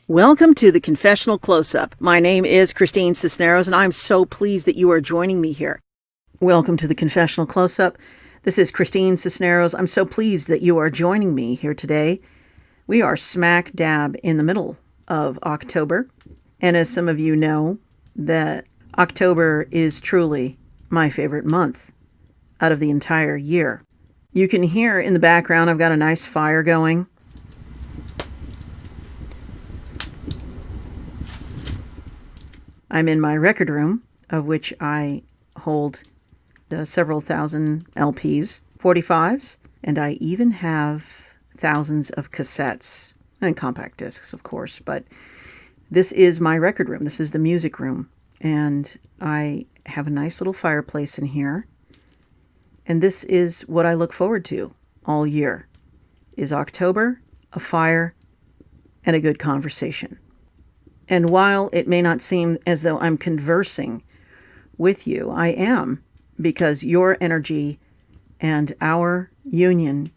Welcome to the Confessional Close-Up. My name is Christine Cisneros, and I'm so pleased that you are joining me here. Welcome to the Confessional Close-Up. This is Christine Cisneros. I'm so pleased that you are joining me here today. We are smack dab in the middle of October, and as some of you know, that October is truly my favorite month out of the entire year. You can hear in the background I've got a nice fire going. I'm in my record room, of which I hold several thousand LPs, 45s, and I even have thousands of cassettes and compact discs, of course. But this is my record room. This is the music room. And I have a nice little fireplace in here. And this is what I look forward to all year, is October, a fire, and a good conversation. And while it may not seem as though I'm conversing with you, I am, because your energy and our union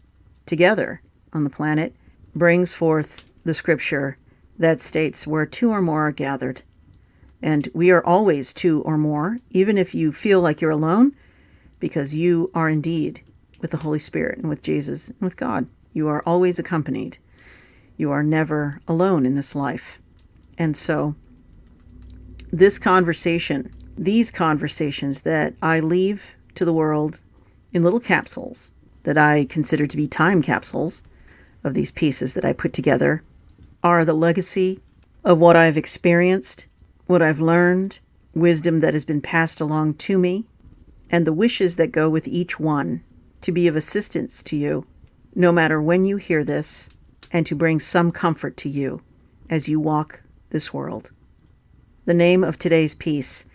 together on the planet brings forth the scripture that states where two or more are gathered. And we are always two or more, even if you feel like you're alone, because you are indeed with the Holy Spirit and with Jesus and with God. You are always accompanied. You are never alone in this life. And so this conversation, these conversations that I leave to the world in little capsules that I consider to be time capsules of these pieces that I put together, are the legacy of what I've experienced, what I've learned, wisdom that has been passed along to me, and the wishes that go with each one to be of assistance to you, no matter when you hear this, and to bring some comfort to you as you walk this world. The name of today's piece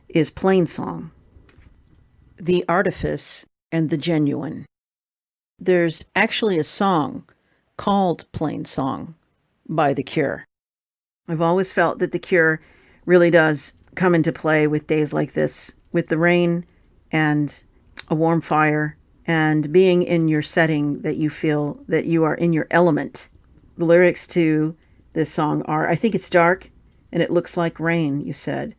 is Plainsong, The Artifice and the Genuine. There's actually a song called Plainsong by The Cure. I've always felt that The Cure really does come into play with days like this, with the rain and a warm fire and being in your setting that you feel that you are in your element. The lyrics to this song are, I think it's dark and it looks like rain, you said,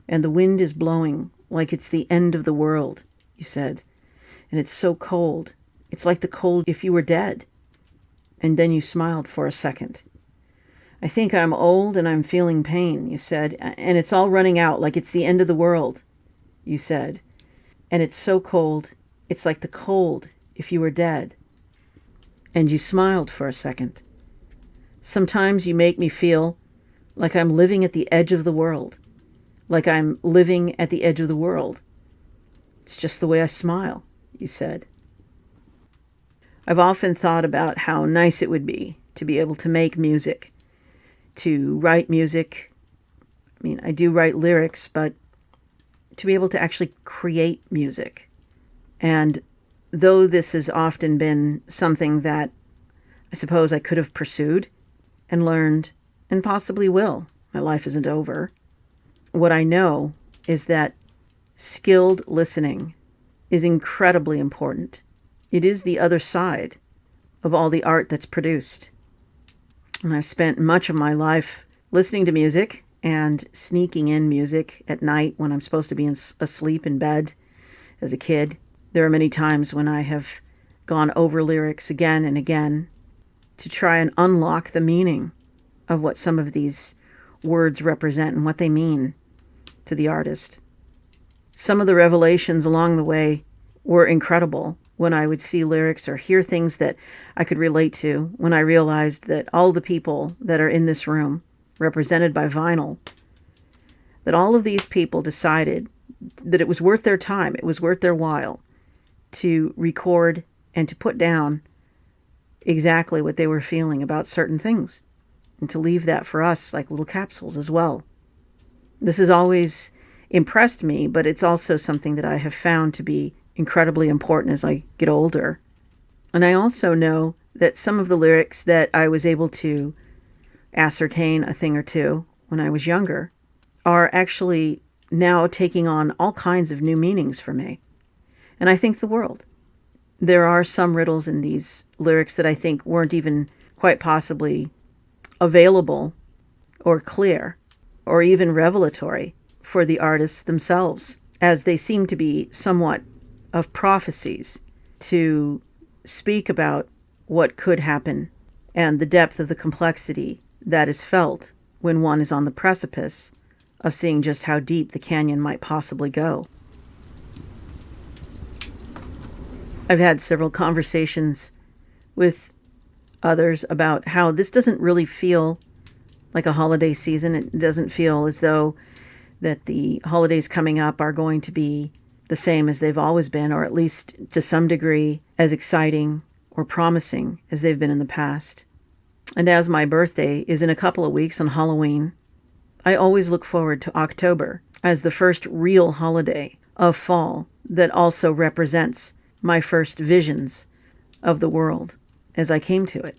and the wind is blowing like it's the end of the world, you said, and it's so cold. It's like the cold if you were dead. And then you smiled for a second. I think I'm old and I'm feeling pain, you said, and it's all running out like it's the end of the world, you said, and it's so cold. It's like the cold if you were dead. And you smiled for a second. Sometimes you make me feel like I'm living at the edge of the world, like I'm living at the edge of the world. It's just the way I smile, you said. I've often thought about how nice it would be to be able to make music, to write music. I mean, I do write lyrics, but to be able to actually create music. And though this has often been something that I suppose I could have pursued and learned, and possibly will. My life isn't over. What I know is that skilled listening is incredibly important. It is the other side of all the art that's produced. And I've spent much of my life listening to music and sneaking in music at night when I'm supposed to be asleep in bed as a kid. There are many times when I have gone over lyrics again and again to try and unlock the meaning of what some of these words represent and what they mean to the artist. Some of the revelations along the way were incredible when I would see lyrics or hear things that I could relate to, when I realized that all the people that are in this room, represented by vinyl, that all of these people decided that it was worth their time, it was worth their while to record and to put down exactly what they were feeling about certain things, and to leave that for us like little capsules as well. This has always impressed me, but it's also something that I have found to be incredibly important as I get older. And I also know that some of the lyrics that I was able to ascertain a thing or two when I was younger are actually now taking on all kinds of new meanings for me. and I think the world. There are some riddles in these lyrics that I think weren't even quite possibly available or clear or even revelatory for the artists themselves, as they seem to be somewhat of prophecies to speak about what could happen and the depth of the complexity that is felt when one is on the precipice of seeing just how deep the canyon might possibly go. I've had several conversations with others about how this doesn't really feel like a holiday season. It doesn't feel as though that the holidays coming up are going to be the same as they've always been, or at least to some degree as exciting or promising as they've been in the past. And as my birthday is in a couple of weeks on Halloween, I always look forward to October as the first real holiday of fall that also represents my first visions of the world as I came to it.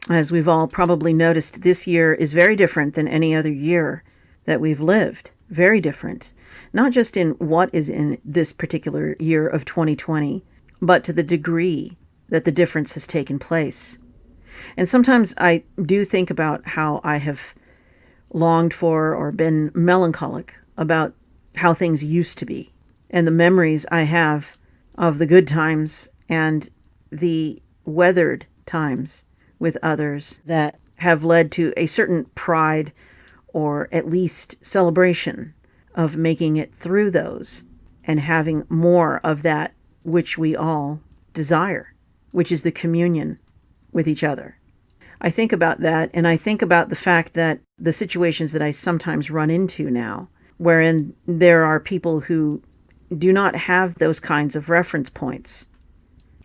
As we've all probably noticed, this year is very different than any other year that we've lived. Very different. Not just in what is in this particular year of 2020, but to the degree that the difference has taken place. And sometimes I do think about how I have longed for or been melancholic about how things used to be, and the memories I have of the good times and the weathered times with others that have led to a certain pride or at least celebration of making it through those and having more of that which we all desire, which is the communion with each other. I think about that, and I think about the fact that the situations that I sometimes run into now, wherein there are people who do not have those kinds of reference points.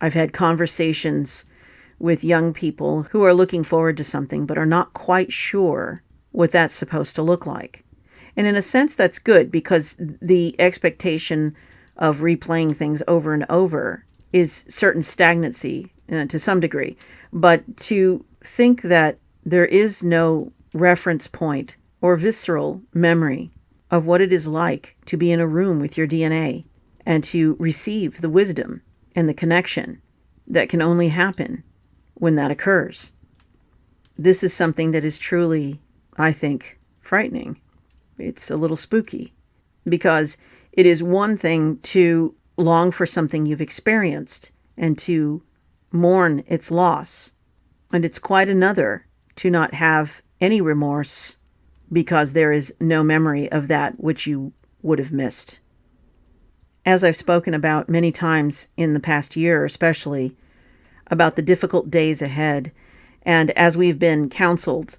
I've had conversations with young people who are looking forward to something but are not quite sure what that's supposed to look like. And in a sense, that's good, because the expectation of replaying things over and over is certain stagnancy to some degree. But to think that there is no reference point or visceral memory of what it is like to be in a room with your DNA and to receive the wisdom and the connection that can only happen when that occurs. This is something that is truly, I think, frightening. It's a little spooky, because it is one thing to long for something you've experienced and to mourn its loss, and it's quite another to not have any remorse because there is no memory of that which you would have missed. As I've spoken about many times in the past year, especially, about the difficult days ahead, and as we've been counseled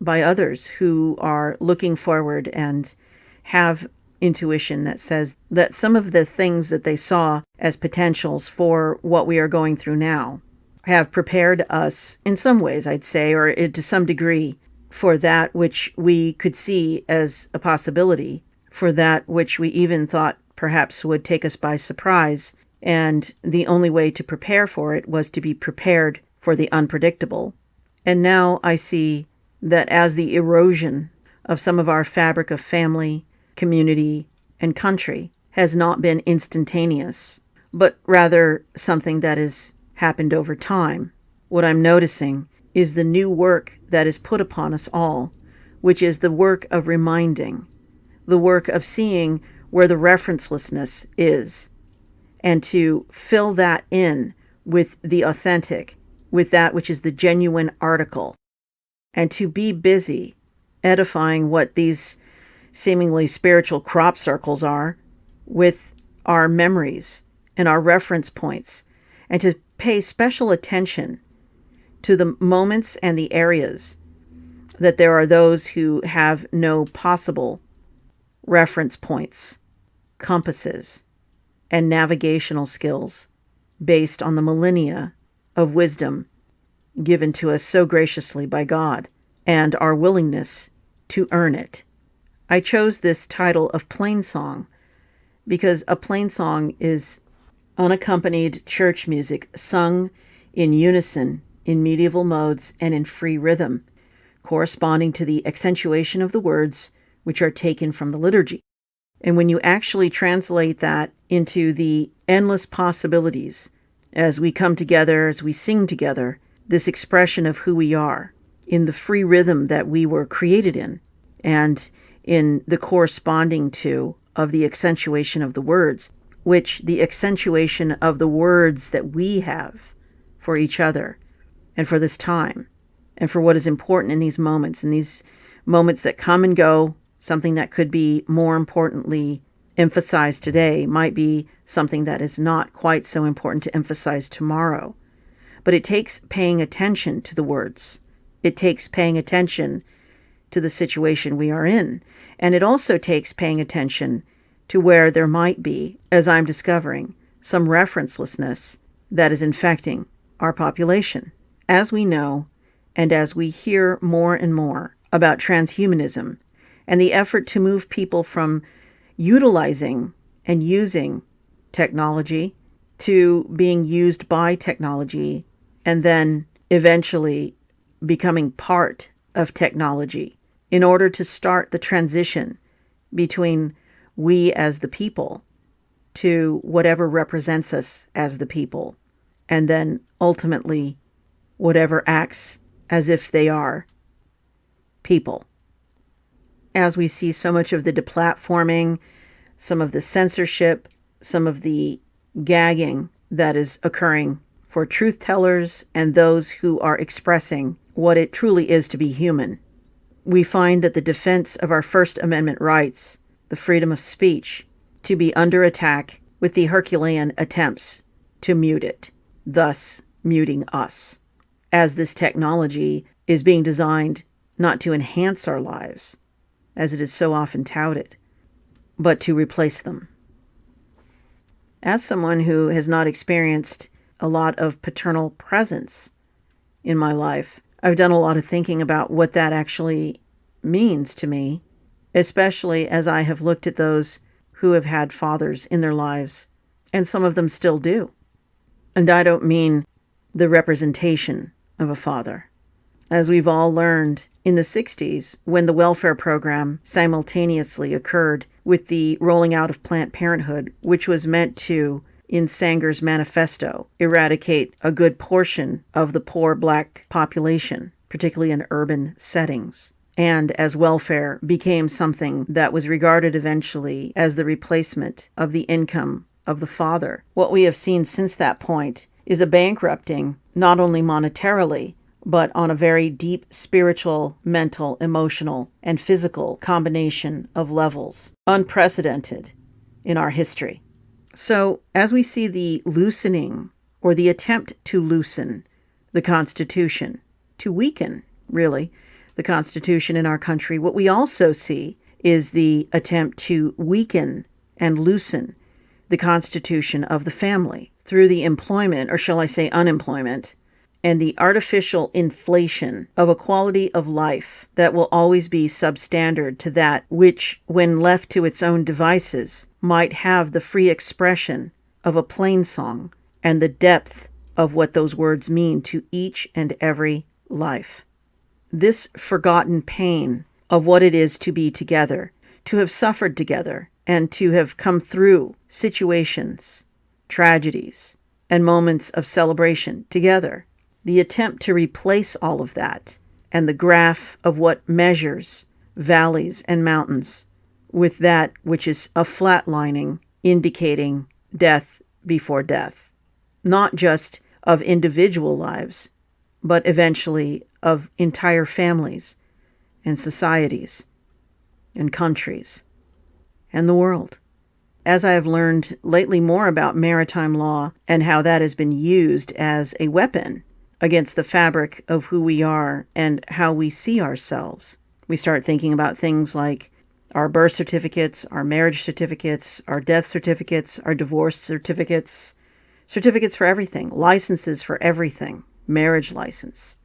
by others who are looking forward and have intuition that says that some of the things that they saw as potentials for what we are going through now have prepared us in some ways, I'd say, or to some degree, for that which we could see as a possibility, for that which we even thought perhaps would take us by surprise. And the only way to prepare for it was to be prepared for the unpredictable. And now I see that as the erosion of some of our fabric of family, community, and country has not been instantaneous, but rather something that has happened over time, what I'm noticing is the new work that is put upon us all, which is the work of reminding, the work of seeing where the referencelessness is, and to fill that in with the authentic, with that which is the genuine article, and to be busy edifying what these seemingly spiritual crop circles are with our memories and our reference points, and to pay special attention to the moments and the areas that there are those who have no possible reference points, compasses, and navigational skills based on the millennia of wisdom given to us so graciously by God and our willingness to earn it. I chose this title of Plainsong because a plainsong is unaccompanied church music sung in unison in medieval modes and in free rhythm, corresponding to the accentuation of the words which are taken from the liturgy. And when you actually translate that into the endless possibilities as we come together, as we sing together, this expression of who we are in the free rhythm that we were created in, and in the corresponding to of the accentuation of the words, which the accentuation of the words that we have for each other and for this time and for what is important in these moments that come and go. Something that could be more importantly emphasized today might be something that is not quite so important to emphasize tomorrow. But it takes paying attention to the words. It takes paying attention to the situation we are in. And it also takes paying attention to where there might be, as I'm discovering, some referencelessness that is infecting our population. As we know, and as we hear more and more about transhumanism and the effort to move people from utilizing and using technology to being used by technology and then eventually becoming part of technology in order to start the transition between we as the people to whatever represents us as the people, and then ultimately whatever acts as if they are people. As we see so much of the deplatforming, some of the censorship, some of the gagging that is occurring for truth tellers and those who are expressing what it truly is to be human, we find that the defense of our First Amendment rights, the freedom of speech, to be under attack with the Herculean attempts to mute it, thus muting us, as this technology is being designed not to enhance our lives, as it is so often touted, but to replace them. As someone who has not experienced a lot of paternal presence in my life, I've done a lot of thinking about what that actually means to me, especially as I have looked at those who have had fathers in their lives, and some of them still do. And I don't mean the representation of a father. As we've all learned in the 60s, when the welfare program simultaneously occurred with the rolling out of Planned Parenthood, which was meant to, in Sanger's manifesto, eradicate a good portion of the poor black population, particularly in urban settings. And as welfare became something that was regarded eventually as the replacement of the income of the father, what we have seen since that point is a bankrupting, not only monetarily, but on a very deep spiritual, mental, emotional, and physical combination of levels, unprecedented in our history. So as we see the loosening, or the attempt to loosen the Constitution, to weaken, really, the Constitution in our country, what we also see is the attempt to weaken and loosen the Constitution of the family through the employment, or shall I say unemployment, and the artificial inflation of a quality of life that will always be substandard to that which, when left to its own devices, might have the free expression of a Plainsong and the depth of what those words mean to each and every life. This forgotten pain of what it is to be together, to have suffered together, and to have come through situations, tragedies, and moments of celebration together. The attempt to replace all of that, and the graph of what measures valleys and mountains with that which is a flatlining, indicating death before death, not just of individual lives, but eventually of entire families and societies and countries and the world. As I have learned lately more about maritime law and how that has been used as a weapon against the fabric of who we are and how we see ourselves, we start thinking about things like our birth certificates, our marriage certificates, our death certificates, our divorce certificates, certificates for everything, licenses for everything, marriage license,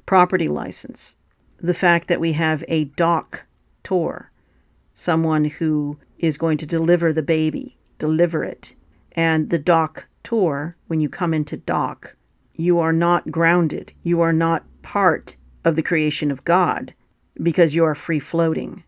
property license, the fact that we have a doctor, someone who is going to deliver the baby, deliver it, and the doctor, when you come into doc, you are not grounded, you are not part of the creation of God, because you are free floating.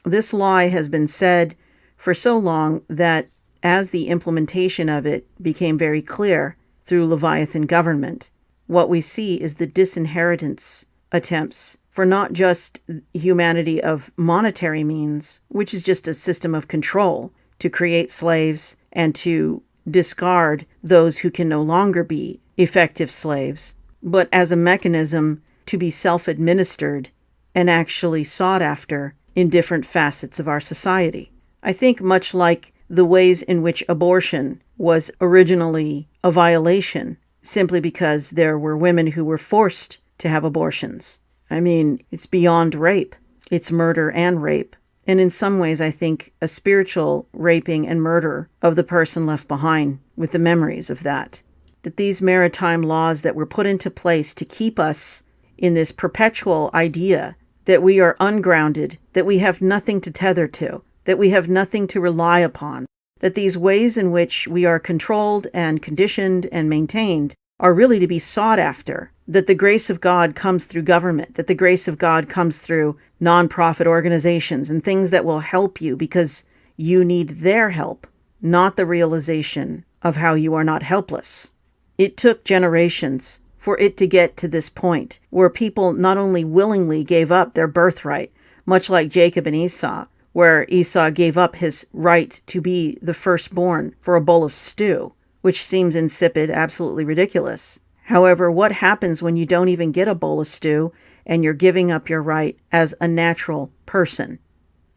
This lie has been said for so long that as the implementation of it became very clear through Leviathan government, what we see is the disinheritance attempts for not just humanity of monetary means, which is just a system of control to create slaves and to discard those who can no longer be effective slaves, but as a mechanism to be self-administered and actually sought after in different facets of our society. I think much like the ways in which abortion was originally a violation simply because there were women who were forced to have abortions. I mean, it's beyond rape. It's murder and rape. And in some ways, I think a spiritual raping and murder of the person left behind with the memories of that. That these maritime laws that were put into place to keep us in this perpetual idea that we are ungrounded, that we have nothing to tether to, that we have nothing to rely upon, that these ways in which we are controlled and conditioned and maintained are really to be sought after, that the grace of God comes through government, that the grace of God comes through nonprofit organizations and things that will help you because you need their help, not the realization of how you are not helpless. It took generations for it to get to this point where people not only willingly gave up their birthright, much like Jacob and Esau, where Esau gave up his right to be the firstborn for a bowl of stew, which seems insipid, absolutely ridiculous. However, what happens when you don't even get a bowl of stew and you're giving up your right as a natural person?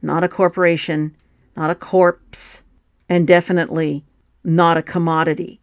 Not a corporation, not a corpse, and definitely not a commodity.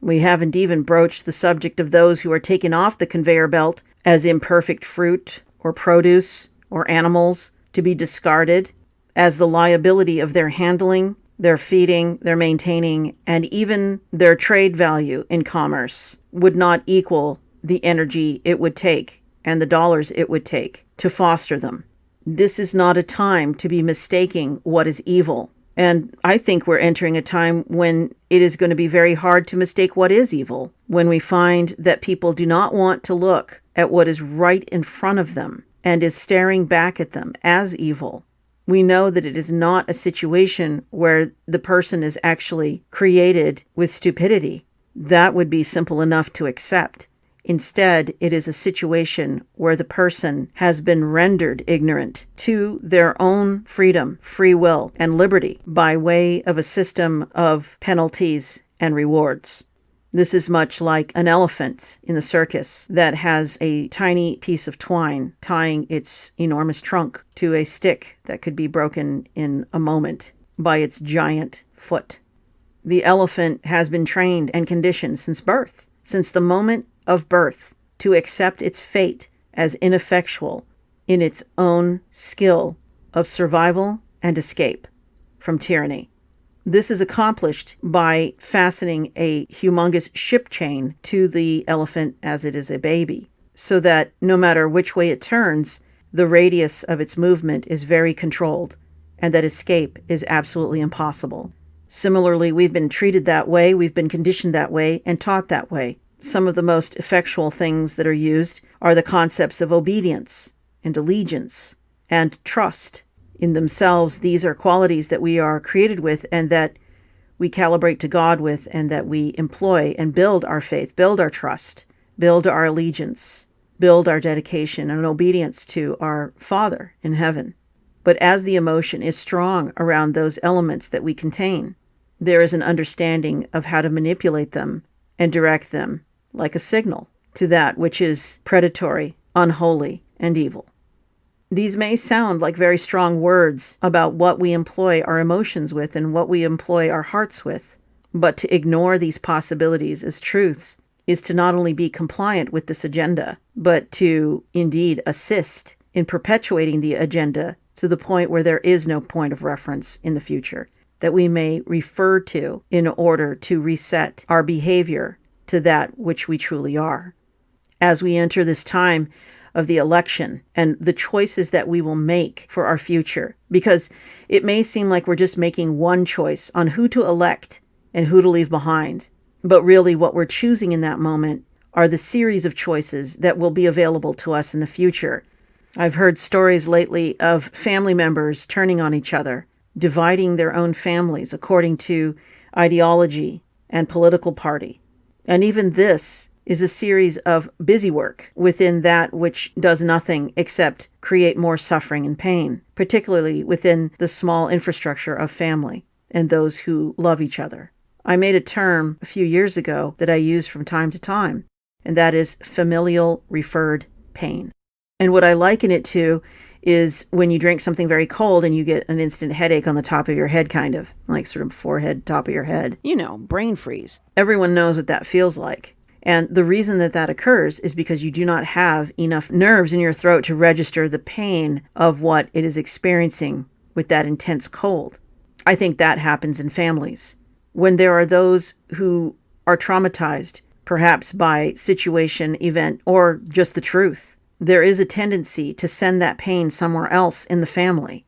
We haven't even broached the subject of those who are taken off the conveyor belt as imperfect fruit or produce or animals to be discarded, as the liability of their handling, their feeding, their maintaining, and even their trade value in commerce would not equal the energy it would take and the dollars it would take to foster them. This is not a time to be mistaking what is evil. And I think we're entering a time when it is going to be very hard to mistake what is evil, when we find that people do not want to look at what is right in front of them and is staring back at them as evil. We know that it is not a situation where the person is actually created with stupidity. That would be simple enough to accept. Instead, it is a situation where the person has been rendered ignorant to their own freedom, free will, and liberty by way of a system of penalties and rewards. This is much like an elephant in the circus that has a tiny piece of twine tying its enormous trunk to a stick that could be broken in a moment by its giant foot. The elephant has been trained and conditioned since birth, since the moment of birth, to accept its fate as ineffectual in its own skill of survival and escape from tyranny. This is accomplished by fastening a humongous ship chain to the elephant as it is a baby, so that no matter which way it turns, the radius of its movement is very controlled, and that escape is absolutely impossible. Similarly, we've been treated that way, we've been conditioned that way, and taught that way. Some of the most effectual things that are used are the concepts of obedience and allegiance and trust. In themselves, these are qualities that we are created with and that we calibrate to God with and that we employ and build our faith, build our trust, build our allegiance, build our dedication and obedience to our Father in heaven. But as the emotion is strong around those elements that we contain, there is an understanding of how to manipulate them and direct them like a signal to that which is predatory, unholy, and evil. These may sound like very strong words about what we employ our emotions with and what we employ our hearts with, but to ignore these possibilities as truths is to not only be compliant with this agenda, but to indeed assist in perpetuating the agenda to the point where there is no point of reference in the future that we may refer to in order to reset our behavior to that which we truly are. As we enter this time of the election and the choices that we will make for our future, because it may seem like we're just making one choice on who to elect and who to leave behind, but really what we're choosing in that moment are the series of choices that will be available to us in the future. I've heard stories lately of family members turning on each other dividing their own families according to ideology and political party. And even this is a series of busy work within that which does nothing except create more suffering and pain, particularly within the small infrastructure of family and those who love each other. I made a term a few years ago that I use from time to time, and that is familial referred pain. And what I liken it to is when you drink something very cold and you get an instant headache on the top of your head, kind of like sort of forehead, top of your head. Brain freeze. Everyone knows what that feels like. And the reason that that occurs is because you do not have enough nerves in your throat to register the pain of what it is experiencing with that intense cold. I think that happens in families. When there are those who are traumatized, perhaps by situation, event, or just the truth, there is a tendency to send that pain somewhere else in the family,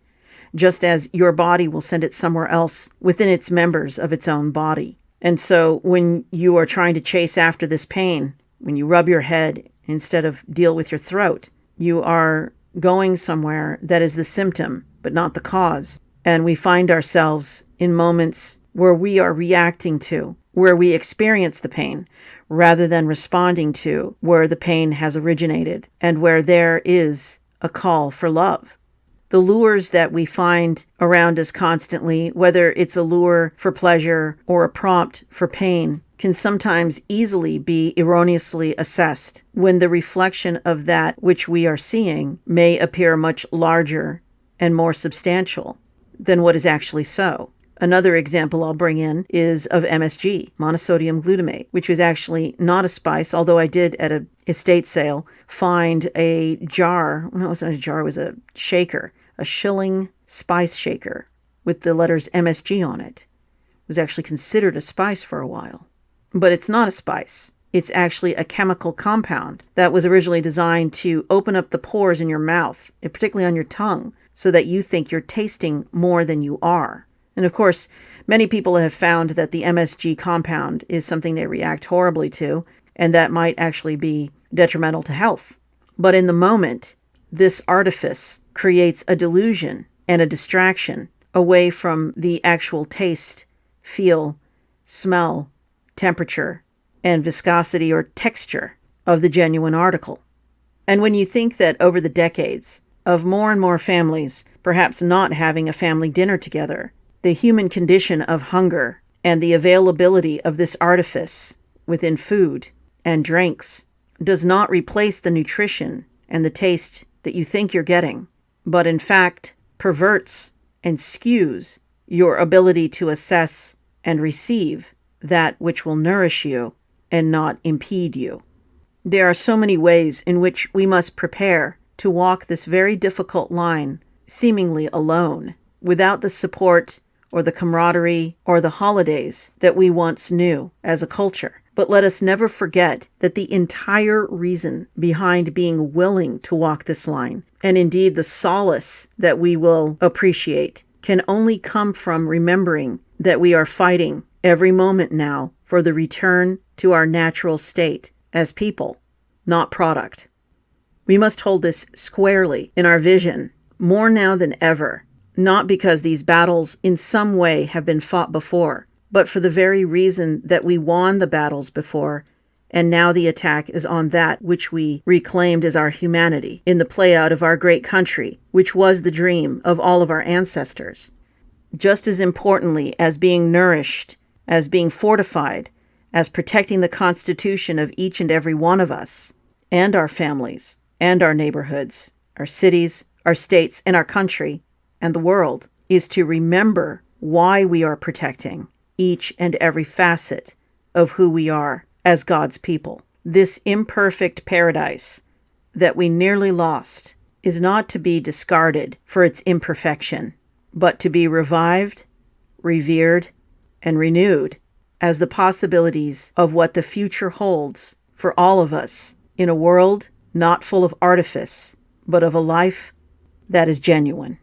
just as your body will send it somewhere else within its members of its own body. And so when you are trying to chase after this pain, when you rub your head instead of deal with your throat, you are going somewhere that is the symptom, but not the cause. And we find ourselves in moments where we are reacting to, where we experience the pain, rather than responding to where the pain has originated and where there is a call for love. The lures that we find around us constantly, whether it's a lure for pleasure or a prompt for pain, can sometimes easily be erroneously assessed when the reflection of that which we are seeing may appear much larger and more substantial than what is actually so. Another example I'll bring in is of MSG, monosodium glutamate, which was actually not a spice, although I did at an estate sale find a jar. No, it wasn't a jar, it was a shaker, a shilling spice shaker with the letters MSG on it. It was actually considered a spice for a while. But it's not a spice. It's actually a chemical compound that was originally designed to open up the pores in your mouth, and particularly on your tongue, so that you think you're tasting more than you are. And of course, many people have found that the MSG compound is something they react horribly to, and that might actually be detrimental to health. But in the moment, this artifice creates a delusion and a distraction away from the actual taste, feel, smell, temperature, and viscosity or texture of the genuine article. And when you think that over the decades of more and more families perhaps not having a family dinner together, the human condition of hunger and the availability of this artifice within food and drinks does not replace the nutrition and the taste that you think you're getting, but in fact perverts and skews your ability to assess and receive that which will nourish you and not impede you. There are so many ways in which we must prepare to walk this very difficult line, seemingly alone, without the support or the camaraderie or the holidays that we once knew as a culture. But let us never forget that the entire reason behind being willing to walk this line, and indeed the solace that we will appreciate, can only come from remembering that we are fighting every moment now for the return to our natural state as people, not product. We must hold this squarely in our vision, more now than ever, not because these battles in some way have been fought before, but for the very reason that we won the battles before, and now the attack is on that which we reclaimed as our humanity in the playout of our great country, which was the dream of all of our ancestors. Just as importantly as being nourished, as being fortified, as protecting the constitution of each and every one of us, and our families, and our neighborhoods, our cities, our states, and our country, and the world, is to remember why we are protecting each and every facet of who we are as God's people. This imperfect paradise that we nearly lost is not to be discarded for its imperfection, but to be revived, revered, and renewed as the possibilities of what the future holds for all of us in a world not full of artifice, but of a life that is genuine.